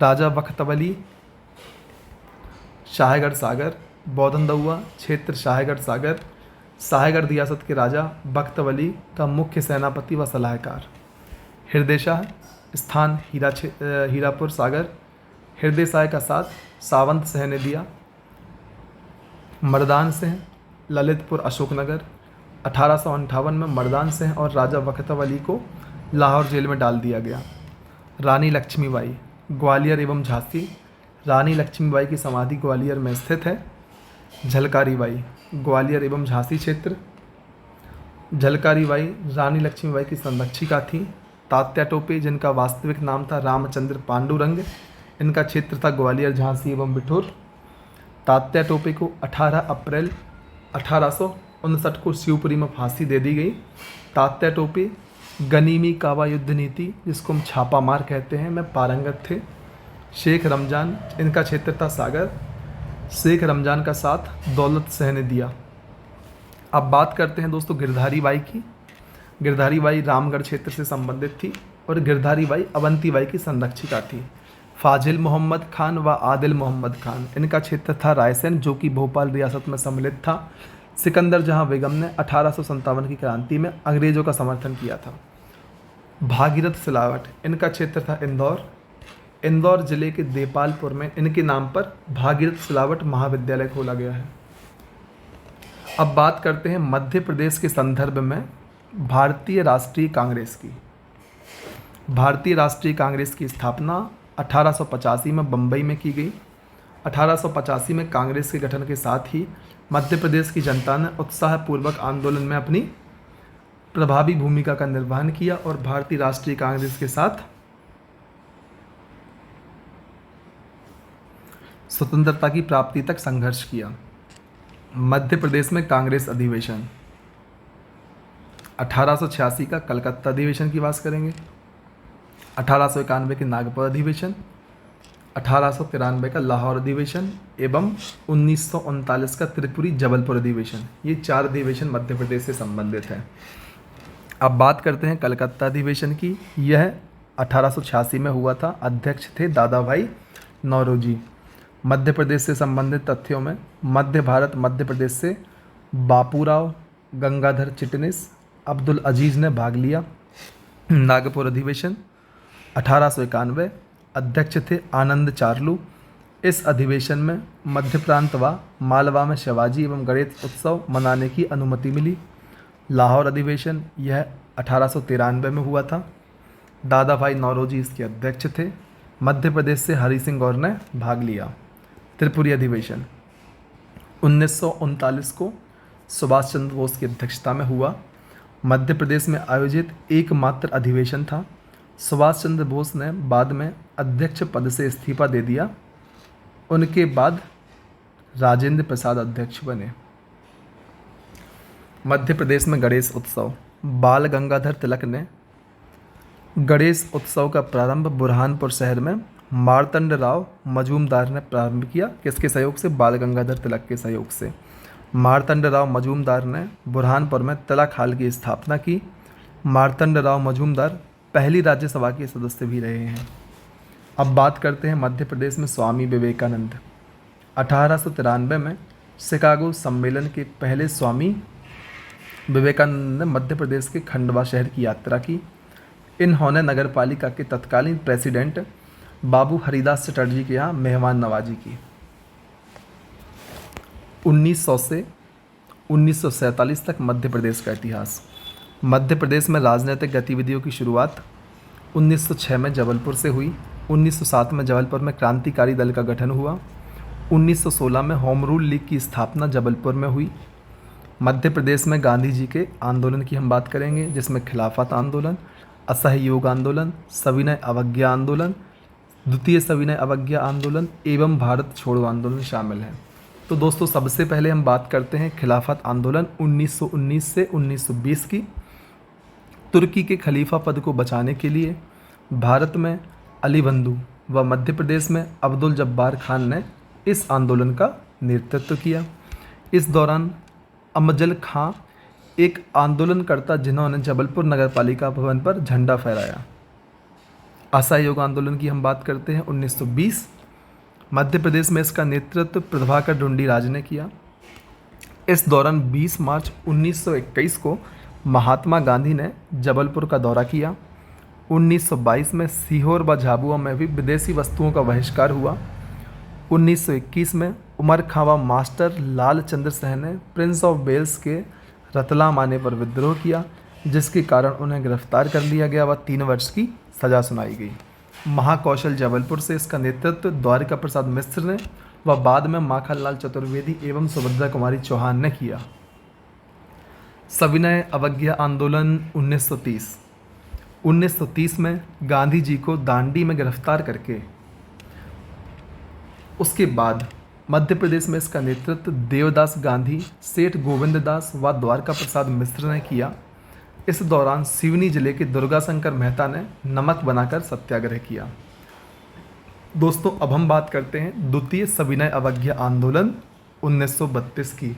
राजा बख्तवली, शाहगढ़ सागर, बौदनदुआ, क्षेत्र शाहगढ़ सागर। शाहगढ़ रियासत के राजा बख्तवली का मुख्य सेनापति व सलाहकार। हृदय शाह, स्थान हीरापुर सागर। हृदय शाह का साथ सावंत सिंह ने दिया। मर्दान सिंह, ललितपुर, अशोकनगर। 1858 में मर्दान सिंह और राजा बख्तवली को लाहौर जेल में डाल दिया गया। रानी लक्ष्मीबाई, ग्वालियर एवं झांसी। रानी लक्ष्मीबाई की समाधि ग्वालियर में स्थित है। झलकारी बाई, ग्वालियर एवं झांसी क्षेत्र। झलकारी बाई रानी लक्ष्मीबाई की संरक्षिका थी। तात्या टोपे, जिनका वास्तविक नाम था रामचंद्र पांडुरंग, इनका क्षेत्र था ग्वालियर, झांसी एवं बिठूर। तात्या टोपे को 18 अप्रैल 1859 को शिवपुरी में फांसी दे दी गई। तात्या टोपे गनीमी कावा युद्ध नीति, जिसको हम छापा मार कहते हैं, में पारंगत थे। शेख रमजान, इनका क्षेत्र था सागर। शेख रमजान का साथ दौलत शाह ने दिया। अब बात करते हैं दोस्तों गिरधारी बाई की। गिरधारी बाई रामगढ़ क्षेत्र से संबंधित थी और गिरधारी बाई अवंती बाई की संरक्षिका थी। फाजिल मोहम्मद खान व आदिल मोहम्मद खान, इनका क्षेत्र था रायसेन, जो कि भोपाल रियासत में सम्मिलित था। सिकंदर जहां बेगम ने 1857 की क्रांति में अंग्रेज़ों का समर्थन किया था। भागीरथ सिलावट, इनका क्षेत्र था इंदौर। इंदौर जिले के देपालपुर में इनके नाम पर भागीरथ सिलावट महाविद्यालय खोला गया है। अब बात करते हैं मध्य प्रदेश के संदर्भ में भारतीय राष्ट्रीय कांग्रेस की। भारतीय राष्ट्रीय कांग्रेस की स्थापना 1885 में बम्बई में की गई। 1885 में कांग्रेस के गठन के साथ ही मध्य प्रदेश की जनता ने उत्साहपूर्वक आंदोलन में अपनी प्रभावी भूमिका का निर्वहन किया और भारतीय राष्ट्रीय कांग्रेस के साथ स्वतंत्रता की प्राप्ति तक संघर्ष किया। मध्य प्रदेश में कांग्रेस अधिवेशन 1886 का कलकत्ता अधिवेशन की बात करेंगे, 1891 के नागपुर अधिवेशन, 1893 का लाहौर अधिवेशन एवं 1939 का त्रिपुरी जबलपुर अधिवेशन। ये 4 अधिवेशन मध्य प्रदेश से संबंधित हैं। अब बात करते हैं कलकत्ता अधिवेशन की। यह 1886 में हुआ था। अध्यक्ष थे दादा भाई नौरोजी। मध्य प्रदेश से संबंधित तथ्यों में मध्य भारत मध्य प्रदेश से बापूराव गंगाधर चिटनिस, अब्दुल अजीज़ ने भाग लिया। नागपुर अधिवेशन 1891, अध्यक्ष थे आनंद चारलू। इस अधिवेशन में मध्य प्रांत व मालवा में शिवाजी एवं गणेश उत्सव मनाने की अनुमति मिली। लाहौर अधिवेशन यह 1893 में हुआ था। दादा भाई नौरोजी इसके अध्यक्ष थे। मध्य प्रदेश से हरि सिंह गौर ने भाग लिया। त्रिपुरी अधिवेशन 1939 को सुभाष चंद्र बोस की अध्यक्षता में हुआ। मध्य प्रदेश में आयोजित एकमात्र अधिवेशन था। सुभाष चंद्र बोस ने बाद में अध्यक्ष पद से इस्तीफा दे दिया। उनके बाद राजेंद्र प्रसाद अध्यक्ष बने। मध्य प्रदेश में गणेश उत्सव। बाल गंगाधर तिलक ने गणेश उत्सव का प्रारंभ बुरहानपुर शहर में मार्तंड राव मजूमदार ने प्रारंभ किया। किसके सहयोग से? बाल गंगाधर तिलक के सहयोग से। मार्तंड राव मजूमदार ने बुरहानपुर में तिलक हाल की स्थापना की। मार्तंड राव मजूमदार पहली राज्यसभा के सदस्य भी रहे हैं। अब बात करते हैं मध्य प्रदेश में स्वामी विवेकानंद। 1893 में शिकागो सम्मेलन के पहले स्वामी विवेकानंद ने मध्य प्रदेश के खंडवा शहर की यात्रा की। इन्होंने नगर पालिका के तत्कालीन प्रेसिडेंट बाबू हरिदास चटर्जी के यहाँ मेहमान नवाजी की। 1900 से 1947 तक मध्य प्रदेश का इतिहास। मध्य प्रदेश में राजनीतिक गतिविधियों की शुरुआत 1906 में जबलपुर से हुई। 1907 में जबलपुर में क्रांतिकारी दल का गठन हुआ। 1916 में होम रूल लीग की स्थापना जबलपुर में हुई। मध्य प्रदेश में गांधी जी के आंदोलन की हम बात करेंगे, जिसमें खिलाफत आंदोलन, असहयोग आंदोलन, सविनय अवज्ञा आंदोलन, द्वितीय सविनय अवज्ञा आंदोलन एवं भारत छोड़ो आंदोलन शामिल है। तो दोस्तों, सबसे पहले हम बात करते हैं खिलाफत आंदोलन 1919 से 1920 की। तुर्की के खलीफा पद को बचाने के लिए भारत में अली बंधु व मध्य प्रदेश में अब्दुल जब्बार खान ने इस आंदोलन का नेतृत्व किया। इस दौरान अमजल खां एक आंदोलनकर्ता जिन्होंने जबलपुर नगर पालिका भवन पर झंडा फहराया। असहयोग आंदोलन की हम बात करते हैं 1920। मध्य प्रदेश में इसका नेतृत्व प्रभाकर ढूंढीराज ने किया। इस दौरान 20 मार्च 1921 को महात्मा गांधी ने जबलपुर का दौरा किया। 1922 में सीहोर व झाबुआ में भी विदेशी वस्तुओं का बहिष्कार हुआ। 1921 में उमर खां व मास्टर लाल चंद्र सहन ने प्रिंस ऑफ वेल्स के रतलाम आने पर विद्रोह किया, जिसके कारण उन्हें गिरफ्तार कर लिया गया व 3 वर्ष की सजा सुनाई गई। महाकौशल जबलपुर से इसका नेतृत्व द्वारिका प्रसाद मिश्र ने व बाद में माखनलाल चतुर्वेदी एवं सुभद्रा कुमारी चौहान ने किया। सविनय अवज्ञा आंदोलन 1930। 1930 में गांधी जी को दांडी में गिरफ्तार करके उसके बाद मध्य प्रदेश में इसका नेतृत्व देवदास गांधी, सेठ गोविंद दास व द्वारका प्रसाद मिश्र ने किया। इस दौरान सिवनी जिले के दुर्गा शंकर मेहता ने नमक बनाकर सत्याग्रह किया। दोस्तों, अब हम बात करते हैं द्वितीय सविनय अवज्ञा आंदोलन 1932 की।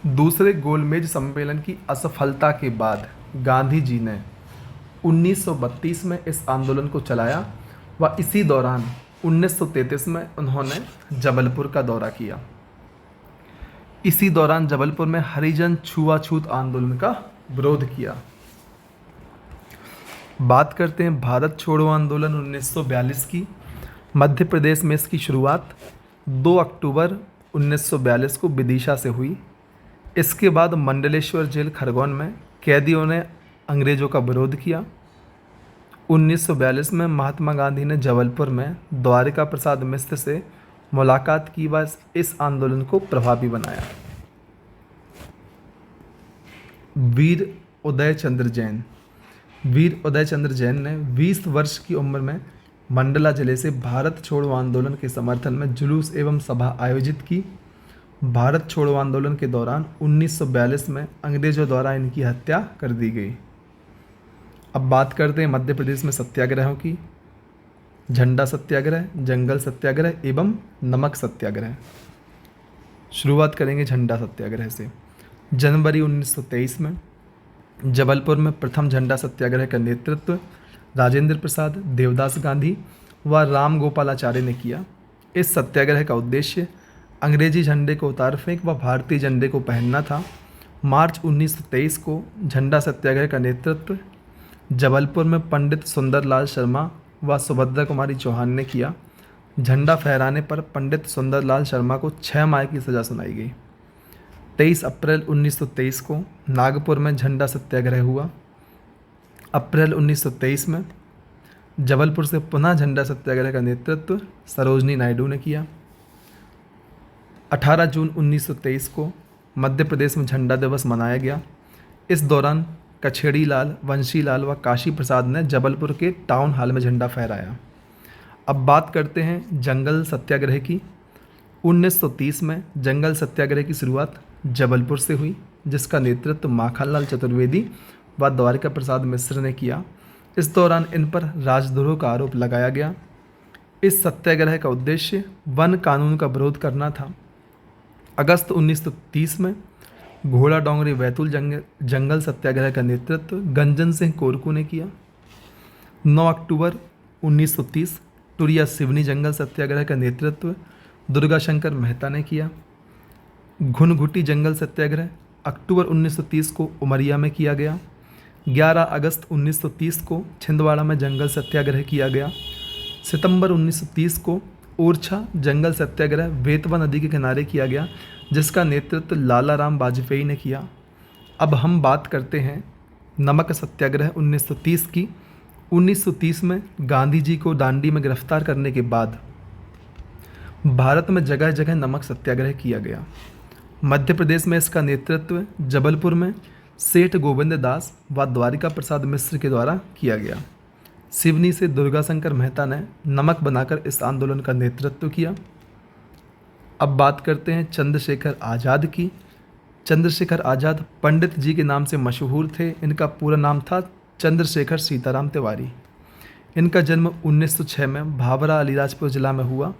दूसरे गोलमेज सम्मेलन की असफलता के बाद गांधी जी ने 1932 में इस आंदोलन को चलाया व इसी दौरान 1933 में उन्होंने जबलपुर का दौरा किया। इसी दौरान जबलपुर में हरिजन छुआछूत आंदोलन का विरोध किया। बात करते हैं भारत छोड़ो आंदोलन 1942 की। मध्य प्रदेश में इसकी शुरुआत 2 अक्टूबर 1942 को विदिशा से हुई। इसके बाद मंडलेश्वर जेल खरगोन में कैदियों ने अंग्रेज़ों का विरोध किया। 1942 में महात्मा गांधी ने जबलपुर में द्वारिका प्रसाद मिश्र से मुलाकात की व इस आंदोलन को प्रभावी बनाया। वीर उदय चंद्र जैन। वीर उदय चंद्र जैन ने 20 वर्ष की उम्र में मंडला जिले से भारत छोड़ो आंदोलन के समर्थन में जुलूस एवं सभा आयोजित की। भारत छोड़ो आंदोलन के दौरान 1942 में अंग्रेज़ों द्वारा इनकी हत्या कर दी गई। अब बात करते हैं मध्य प्रदेश में सत्याग्रहों की। झंडा सत्याग्रह, जंगल सत्याग्रह एवं नमक सत्याग्रह। शुरुआत करेंगे झंडा सत्याग्रह से। जनवरी 1923 में जबलपुर में प्रथम झंडा सत्याग्रह का नेतृत्व राजेंद्र प्रसाद, देवदास गांधी व राम गोपालाचार्य ने किया। इस सत्याग्रह का उद्देश्य अंग्रेजी झंडे को उतार फेंक व भारतीय झंडे को पहनना था। मार्च 1923 को झंडा सत्याग्रह का नेतृत्व जबलपुर में पंडित सुंदरलाल शर्मा व सुभद्रा कुमारी चौहान ने किया। झंडा फहराने पर पंडित सुंदरलाल शर्मा को 6 माह की सज़ा सुनाई गई। 23 अप्रैल 1923 को नागपुर में झंडा सत्याग्रह हुआ। अप्रैल 1923 में जबलपुर से पुनः झंडा सत्याग्रह का नेतृत्व सरोजनी नायडू ने किया। 18 जून 1923 को मध्य प्रदेश में झंडा दिवस मनाया गया। इस दौरान कछेड़ी लाल, वंशी लाल व काशी प्रसाद ने जबलपुर के टाउन हॉल में झंडा फहराया। अब बात करते हैं जंगल सत्याग्रह की। 1930 में जंगल सत्याग्रह की शुरुआत जबलपुर से हुई। जिसका नेतृत्व माखनलाल चतुर्वेदी व द्वारिका प्रसाद मिश्र ने किया। इस दौरान इन पर राजद्रोह का आरोप लगाया गया। इस सत्याग्रह का उद्देश्य वन कानून का विरोध करना था। अगस्त 1930 में घोड़ा डोंगरी बैतूल जंगल सत्याग्रह का नेतृत्व गंजन सिंह कोरकू ने किया। 9 अक्टूबर 1930 टुरिया सिवनी जंगल सत्याग्रह का नेतृत्व दुर्गा शंकर मेहता ने किया। घुनघुटी जंगल सत्याग्रह अक्टूबर 1930 को उमरिया में किया गया। 11 अगस्त 1930 को छिंदवाड़ा में जंगल सत्याग्रह किया गया। सितंबर 1930 को ओरछा जंगल सत्याग्रह बेतवा नदी के किनारे किया गया, जिसका नेतृत्व लाला राम वाजपेयी ने किया। अब हम बात करते हैं नमक सत्याग्रह 1930 की। 1930 में गांधी जी को दांडी में गिरफ्तार करने के बाद भारत में जगह जगह नमक सत्याग्रह किया गया। मध्य प्रदेश में इसका नेतृत्व जबलपुर में सेठ गोविंद दास व द्वारिका प्रसाद मिश्र के द्वारा किया गया। सिवनी से दुर्गा शंकर मेहता ने नमक बनाकर इस आंदोलन का नेतृत्व किया। अब बात करते हैं चंद्रशेखर आज़ाद की। चंद्रशेखर आज़ाद पंडित जी के नाम से मशहूर थे। इनका पूरा नाम था चंद्रशेखर सीताराम तिवारी। इनका जन्म 1906 में भावरा अलीराजपुर जिला में हुआ।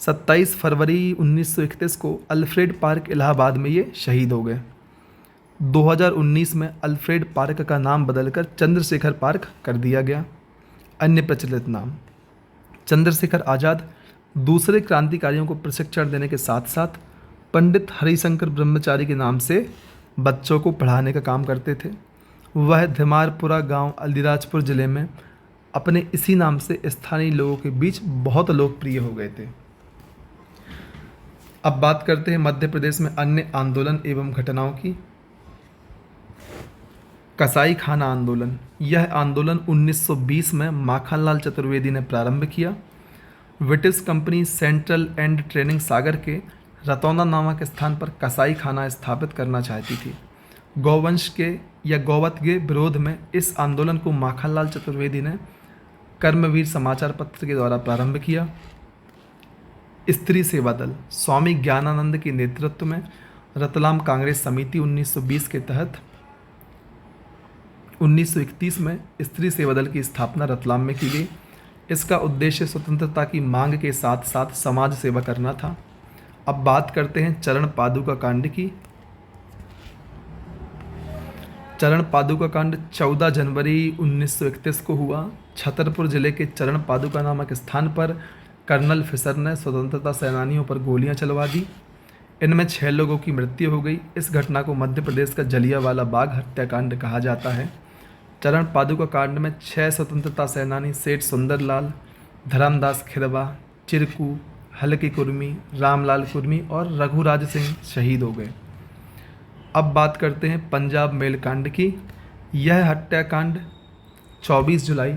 27 फरवरी 1931 को अल्फ्रेड पार्क इलाहाबाद में ये शहीद हो गए। 2019 में अल्फ्रेड पार्क का नाम बदलकर चंद्रशेखर पार्क कर दिया गया। अन्य प्रचलित नाम चंद्रशेखर आज़ाद दूसरे क्रांतिकारियों को प्रशिक्षण देने के साथ साथ पंडित हरिशंकर ब्रह्मचारी के नाम से बच्चों को पढ़ाने का काम करते थे। वह धिमारपुरा गांव अलीराजपुर ज़िले में अपने इसी नाम से स्थानीय लोगों के बीच बहुत लोकप्रिय हो गए थे। अब बात करते हैं मध्य प्रदेश में अन्य आंदोलन एवं घटनाओं की। कसाई खाना आंदोलन। यह आंदोलन 1920 में माखनलाल चतुर्वेदी ने प्रारंभ किया। British company central and training Sagar के रतौना नामक स्थान पर कसाई खाना स्थापित करना चाहती थी। गौवंश के या गौवध के विरोध में इस आंदोलन को माखनलाल चतुर्वेदी ने कर्मवीर समाचार पत्र के द्वारा प्रारंभ किया। स्त्री सेवा दल स्वामी ज्ञानानंद के नेतृत्व में रतलाम कांग्रेस समिति 1920 के तहत 1931 में स्त्री सेवा दल की स्थापना रतलाम में की गई। इसका उद्देश्य स्वतंत्रता की मांग के साथ साथ समाज सेवा करना था। अब बात करते हैं चरण पादुका कांड की। चरण पादुका कांड 14 जनवरी 1931 को हुआ। छतरपुर जिले के चरण पादुका नामक स्थान पर कर्नल फिशर ने स्वतंत्रता सेनानियों पर गोलियां चलवा दी। इनमें 6 लोगों की मृत्यु हो गई। इस घटना को मध्य प्रदेश का जलियांवाला बाग हत्याकांड कहा जाता है। चरण पादुका कांड में 6 स्वतंत्रता सेनानी सेठ सुंदरलाल, धर्मदास खिरवा, चिरकू, हल्की कुर्मी, रामलाल कुर्मी और रघुराज सिंह शहीद हो गए। अब बात करते हैं पंजाब मेल कांड की। यह हत्याकांड 24 जुलाई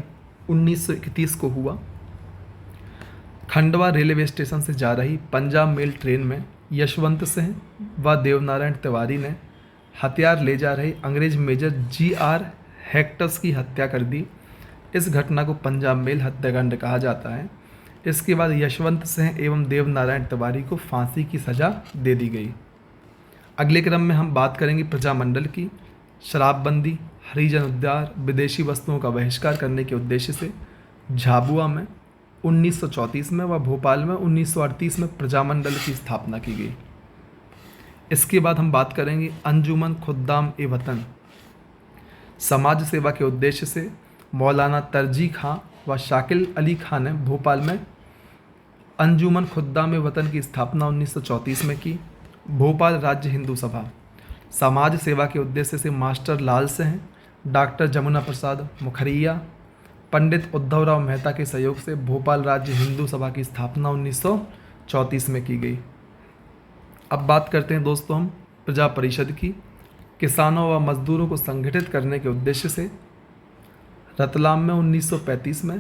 1931 को हुआ। खंडवा रेलवे स्टेशन से जा रही पंजाब मेल ट्रेन में यशवंत सिंह व देवनारायण तिवारी ने हथियार ले जा रहे अंग्रेज मेजर GR हेक्टस की हत्या कर दी। इस घटना को पंजाब मेल हत्याकांड कहा जाता है। इसके बाद यशवंत सिंह एवं देवनारायण तिवारी को फांसी की सज़ा दे दी गई। अगले क्रम में हम बात करेंगे प्रजामंडल की। शराबबंदी, हरिजन उद्यान, विदेशी वस्तुओं का बहिष्कार करने के उद्देश्य से झाबुआ में 1934 में व भोपाल में 1938 में प्रजामंडल की स्थापना की गई। इसके बाद हम बात करेंगे अंजुमन खुद्दाम ए वतन। समाज सेवा के उद्देश्य से मौलाना तरजी खां व शाकिल अली खान ने भोपाल में अंजुमन खुद्दाम ए वतन की स्थापना 1934 में की। भोपाल राज्य हिंदू सभा समाज सेवा के उद्देश्य से मास्टर लाल सिंह, डॉक्टर जमुना प्रसाद मुखरिया, पंडित उद्धवराव मेहता के सहयोग से भोपाल राज्य हिंदू सभा की स्थापना 1934 में की गई। अब बात करते हैं दोस्तों हम प्रजा परिषद की। किसानों व मजदूरों को संगठित करने के उद्देश्य से रतलाम में 1935 में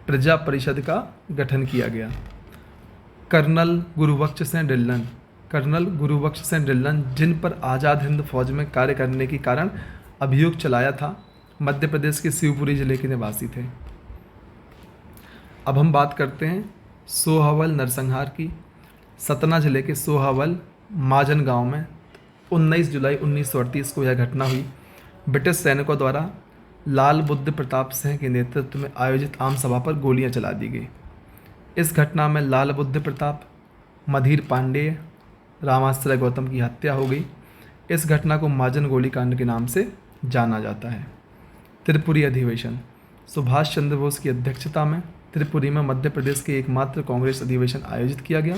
प्रजा परिषद का गठन किया गया। कर्नल गुरुबख्श सिंह ढिल्लन जिन पर आज़ाद हिंद फौज में कार्य करने के कारण अभियोग चलाया था, मध्य प्रदेश के शिवपुरी जिले के निवासी थे। अब हम बात करते हैं सोहावल नरसंहार की। सतना जिले के सोहावल माजन गांव में 19 जुलाई 1938 को यह घटना हुई। ब्रिटिश सैनिकों द्वारा लाल बुद्ध प्रताप सिंह के नेतृत्व में आयोजित आम सभा पर गोलियां चला दी गई। इस घटना में लाल बुद्ध प्रताप, मधीर पांडेय, रामाश्रय गौतम की हत्या हो गई। इस घटना को महाजन गोलीकांड के नाम से जाना जाता है। त्रिपुरी अधिवेशन। सुभाष चंद्र बोस की अध्यक्षता में त्रिपुरी में मध्य प्रदेश के एकमात्र कांग्रेस अधिवेशन आयोजित किया गया।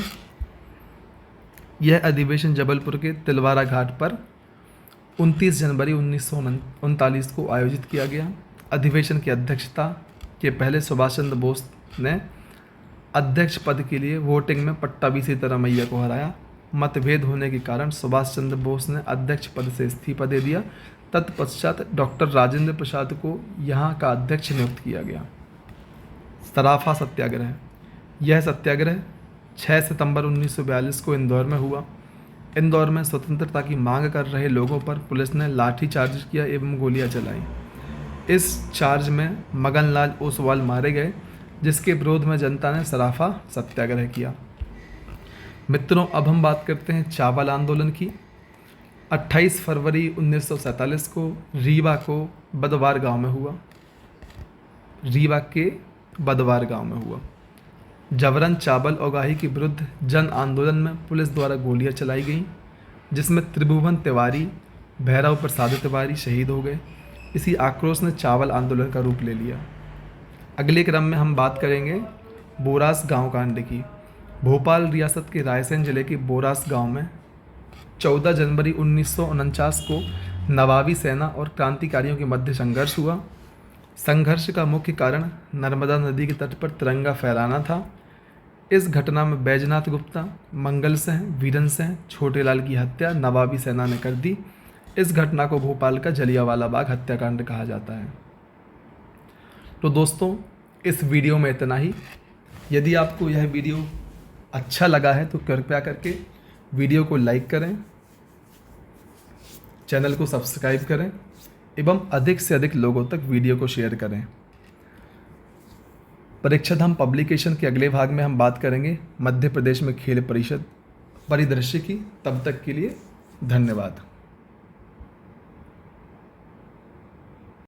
यह अधिवेशन जबलपुर के तिलवारा घाट पर 29 जनवरी 1939 को आयोजित किया गया। अधिवेशन की अध्यक्षता के पहले सुभाष चंद्र बोस ने अध्यक्ष पद के लिए वोटिंग में पट्टाभी सीतारामैया को हराया। मतभेद होने के कारण सुभाष चंद्र बोस ने अध्यक्ष पद से इस्तीफा दे दिया। तत्पश्चात डॉक्टर राजेंद्र प्रसाद को यहाँ का अध्यक्ष नियुक्त किया गया। सराफा सत्याग्रह। यह सत्याग्रह 6 सितंबर 1942 को इंदौर में हुआ। इंदौर में स्वतंत्रता की मांग कर रहे लोगों पर पुलिस ने लाठी चार्ज किया एवं गोलियां चलाई। इस चार्ज में मगनलाल ओसवाल मारे गए, जिसके विरोध में जनता ने सराफा सत्याग्रह किया। मित्रों, अब हम बात करते हैं चावल आंदोलन की। 28 फरवरी 1947 को रीवा को बदवार गांव में हुआ। रीवा के बदवार गांव में हुआ। जबरन चावल उगाही के विरुद्ध जन आंदोलन में पुलिस द्वारा गोलियां चलाई गईं, जिसमें त्रिभुवन तिवारी, भैरव प्रसाद तिवारी शहीद हो गए। इसी आक्रोश ने चावल आंदोलन का रूप ले लिया। अगले क्रम में हम बात करेंगे बोरास गांव कांड की। भोपाल रियासत के रायसेन जिले के बोरास गांव में 14 जनवरी 1949 को नवाबी सेना और क्रांतिकारियों के मध्य संघर्ष हुआ। संघर्ष का मुख्य कारण नर्मदा नदी के तट पर तिरंगा फहराना था। इस घटना में बैजनाथ गुप्ता, मंगल सिंह, वीरन सिंह, छोटेलाल की हत्या नवाबी सेना ने कर दी। इस घटना को भोपाल का जलियांवाला बाग हत्याकांड कहा जाता है। तो दोस्तों, इस वीडियो में इतना ही। यदि आपको यह वीडियो अच्छा लगा है तो कृपया करके वीडियो को लाइक करें, चैनल को सब्सक्राइब करें एवं अधिक से अधिक लोगों तक वीडियो को शेयर करें। परीक्षा धाम पब्लिकेशन के अगले भाग में हम बात करेंगे मध्य प्रदेश में खेल परिषद परिदृश्य की। तब तक के लिए धन्यवाद।